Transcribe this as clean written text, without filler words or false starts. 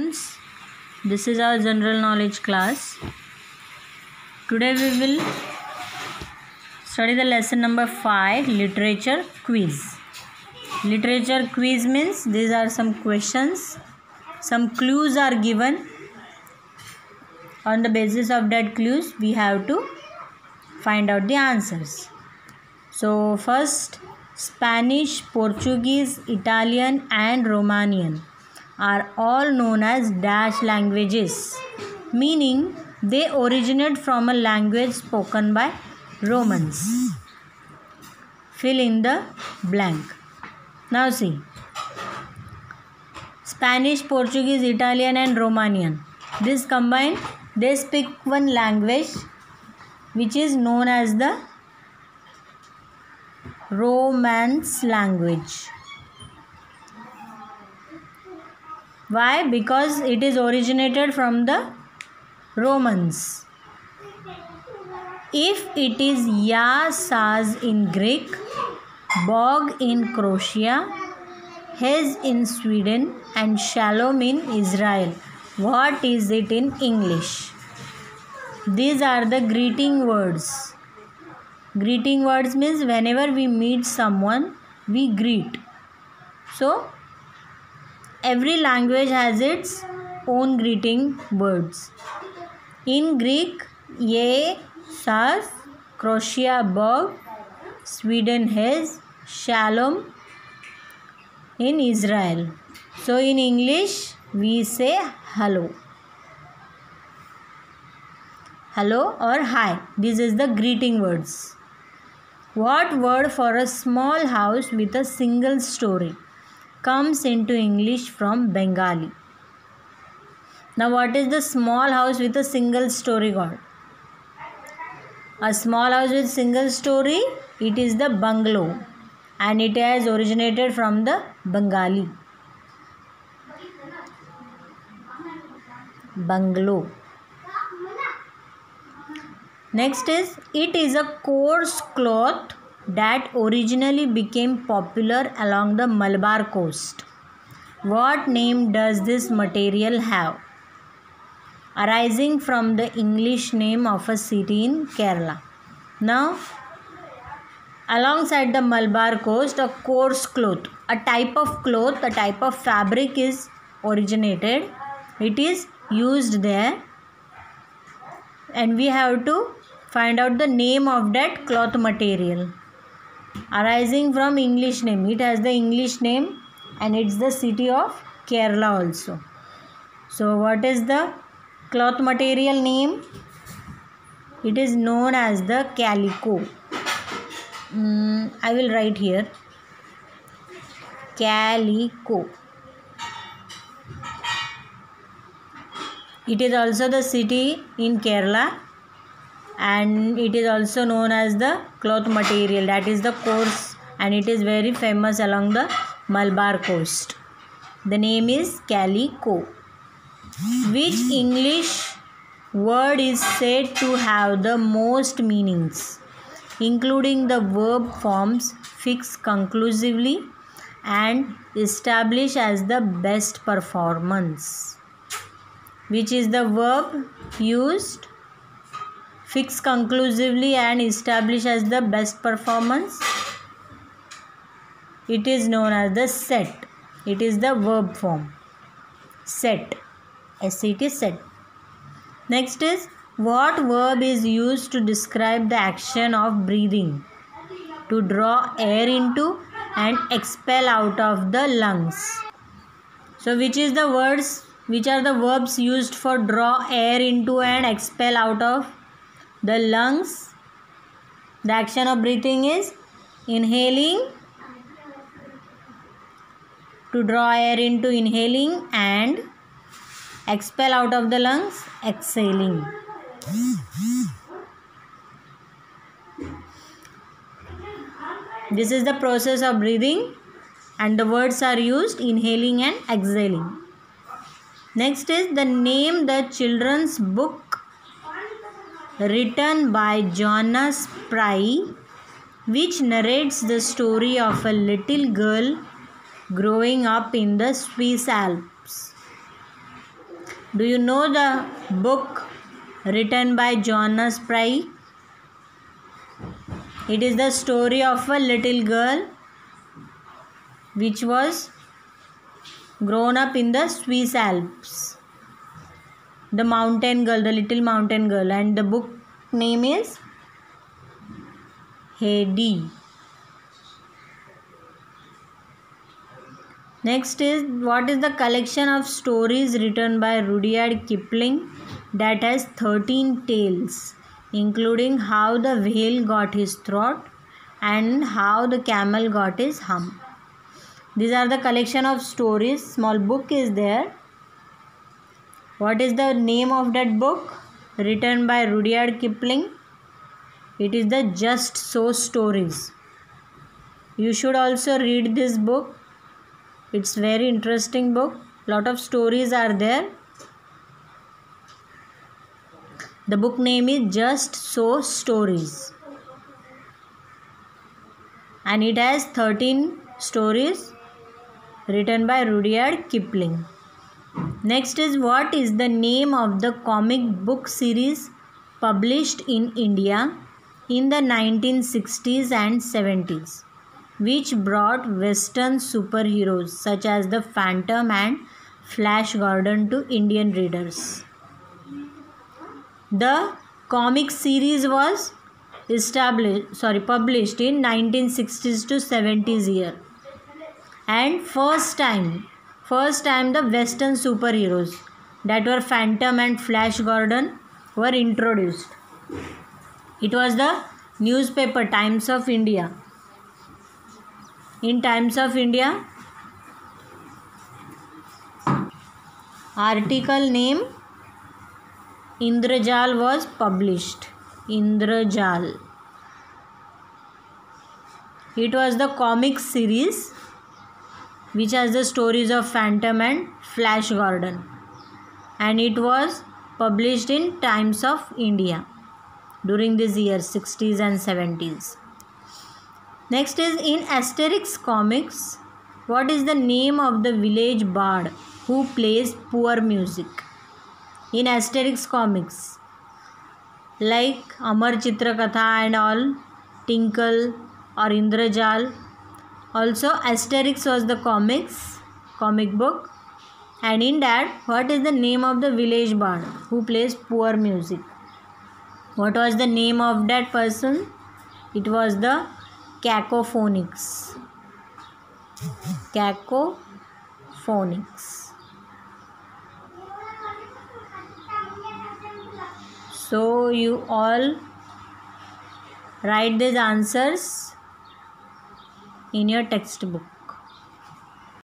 Students, this is our general knowledge class. Today we will study the lesson number 5, literature quiz. Literature quiz means these are some questions, some clues are given. On the basis of that clues we have to find out the answers. So first, Spanish, Portuguese, Italian and Romanian are all known as dash languages, meaning they originate from a language spoken by Romans. Fill in the blank. Now see, Spanish, Portuguese, Italian and Romanian. This combined, they speak one language which is known as the Romance language. Why? Because it is originated from the Romans. If it is Ya Saz in Greek, Bog in Croatia, Hez in Sweden and Shalom in Israel, what is it in English? These are the greeting words. Greeting words means whenever we meet someone, we greet. So, every language has its own greeting words. In Greek, Ye, Saz, Croatia, Bog, Sweden, Hez, Shalom in Israel. So, in English, we say hello. Hello or hi. This is the greeting words. What word for a small house with a single story comes into English from Bengali? Now what is the small house with a single story called? A small house with single story, it is the bungalow and it has originated from the Bengali. Bungalow. Next is, it is a coarse cloth that originally became popular along the Malabar coast. What name does this material have? Arising from the English name of a city in Kerala. Now, alongside the Malabar coast, a coarse cloth, a type of cloth, a type of fabric is originated. It is used there and we have to find out the name of that cloth material. Arising from English name. It has the English name and it's the city of Kerala also. So what is the cloth material name? It is known as the calico. I will write here. Calico. It is also the city in Kerala and it is also known as the cloth material, that is the coarse, and it is very famous along the Malabar coast. The name is calico. Which English word is said to have the most meanings, including the verb forms fix conclusively and establish as the best performance? Which is the verb used fix conclusively and establish as the best performance? It is known as the set. It is the verb form. Set. S-E-T, set. Next is, what verb is used to describe the action of breathing? To draw air into and expel out of the lungs. So which is the words? Which are the verbs used for draw air into and expel out of the lungs? The action of breathing is inhaling, to draw air into inhaling, and expel out of the lungs, exhaling. This is the process of breathing and the words are used inhaling and exhaling. Next is the name the children's book written by Jonas Pry, which narrates the story of a little girl growing up in the Swiss Alps. Do you know the book written by Johannes Spry? It is the story of a little girl which was grown up in the Swiss Alps. The mountain girl, the little mountain girl, and the book name is Heidi. Next is, what is the collection of stories written by Rudyard Kipling that has 13 tales, including how the whale got his throat and how the camel got his hump. These are the collection of stories. Small book is there. What is the name of that book written by Rudyard Kipling? It is the Just So Stories. You should also read this book. It's very interesting book. Lot of stories are there. The book name is Just So Stories. And it has 13 stories written by Rudyard Kipling. Next is, what is the name of the comic book series published in India in the 1960s and 70s, which brought Western superheroes such as the Phantom and Flash Gordon to Indian readers? The comic series was published in 1960s to 70s year. And first time the Western superheroes that were Phantom and Flash Gordon were introduced. It was the newspaper Times of India. In Times of India, article name Indrajal was published. Indrajal. It was the comic series which has the stories of Phantom and Flash Gordon, and it was published in Times of India during these years 60s and 70s. Next is, in Asterix comics, what is the name of the village bard who plays poor music? In Asterix comics, like Amar Chitrakatha and all, Tinkle or Indrajal. Also, Asterix was the comic book, and in that, what is the name of the village bard who plays poor music? What was the name of that person? It was the Cacophonix. Cacophonix. So you all write these answers in your textbook.